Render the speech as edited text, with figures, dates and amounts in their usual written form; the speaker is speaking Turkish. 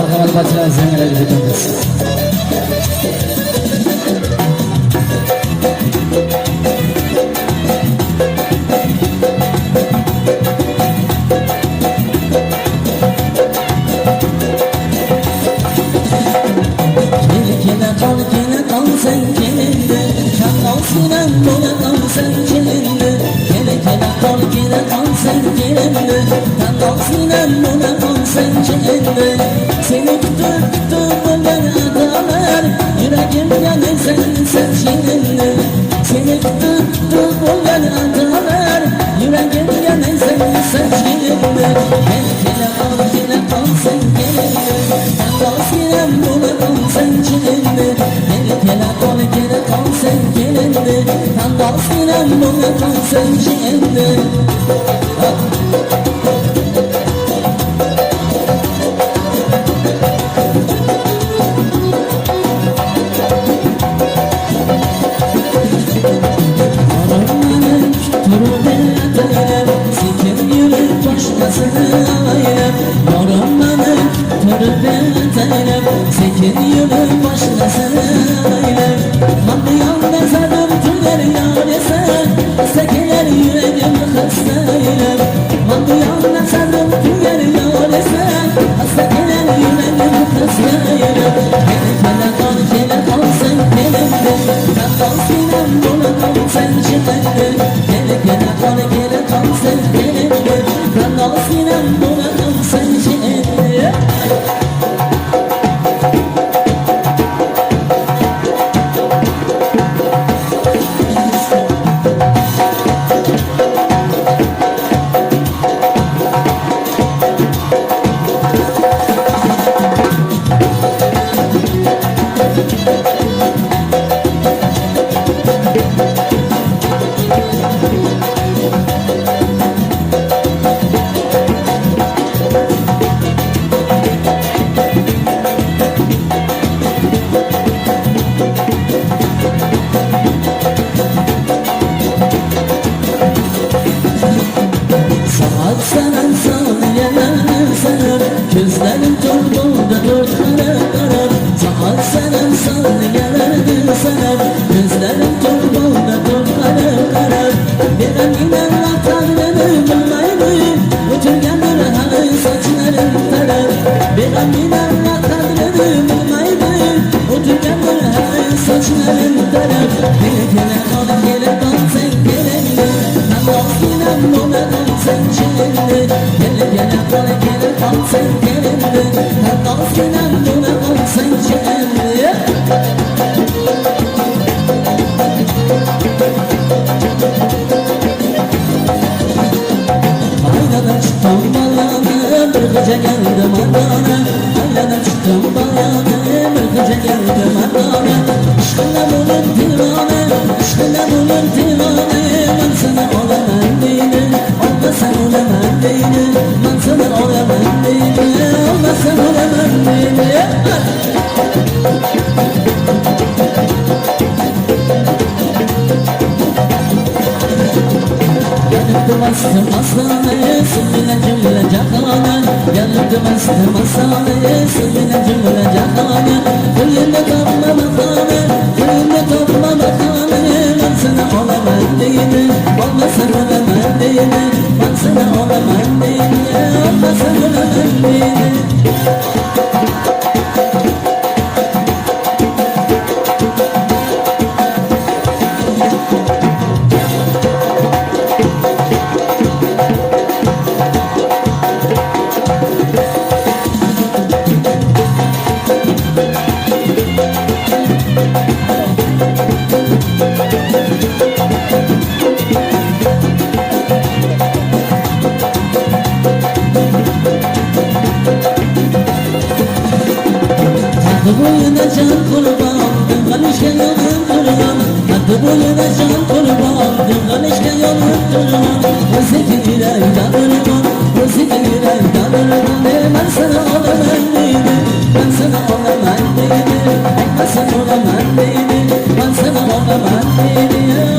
Marhamat bacılar zengiler bizi tanıdırsın. Kele kal sen kelinde, çakal sinem boya kal sen kelinde. Kele kal sen kelinde, çakal sinem boya kal sen kelinde. Seni tuttu böyle adalar, yüreğim yanır sen kelinde. Seni tuttu böyle adalar, yüreğim yanır sen kelinde. Kele kal sen kelinde, çakal sinem boya kal sen kelinde. Kele kal sen kelinde, çakal sinem boya kal sen kelinde. Sekin yılın başlasını aylem Mandıyan mezarım tüller yarese Hastakeler yüreğim hastaylem Mandıyan mezarım tüller yarese Hastakeler yüreğim hastaylem Kele kal sen kelimde Çakal sinem dolu kal sen çimende Kele kal sen kelimde Çakal sinem dolu kal sen çimende Sanan saniyeler sanar Gözlerim doldu dört kara kara Sanan saniyeler sanar Gözlerim doldu dört kara kara Bir anneler atar beni bulmayı Oturgandır halı saçlarım tarar Bir anneler atar beni bulmayı Oturgandır halı saçlarım tarar Kele kal sen kelinde Çakal sinem boya kal sen kelinde Kele kal sen kelinde Çakal sinem boya kal sen kelinde Aynadan çıktım bayanı Mırkıca geldim ardana Aynadan çıktım bayanı Mırkıca geldim ardana Aşkına bulun divane Aşkına bulun divane Ben sana olamam değilim Olma sen olamam değilim Ben sana olamam değilim Olma sen olamam değilim Yanıktım astım hastaneye Sümüne cümle cahane Yanıktım astım hastaneye Sümüne cümle cahane Gülünde kapma makane Gülünde kapma makane Ben sana olamam değilim Olma sen olamam değilim Ben sana olamam değilim Olma sen olamam değilim Adı boyuna can kurban, dıngalışke yolun durman Adı boyuna can kurban, dıngalışke yolun durman Özeki yüreğde durman, özeki yüreğde durman Ben sana olamam değilim, ben sana olamam değilim Ben sana olamam değilim, ben sana olamam değilim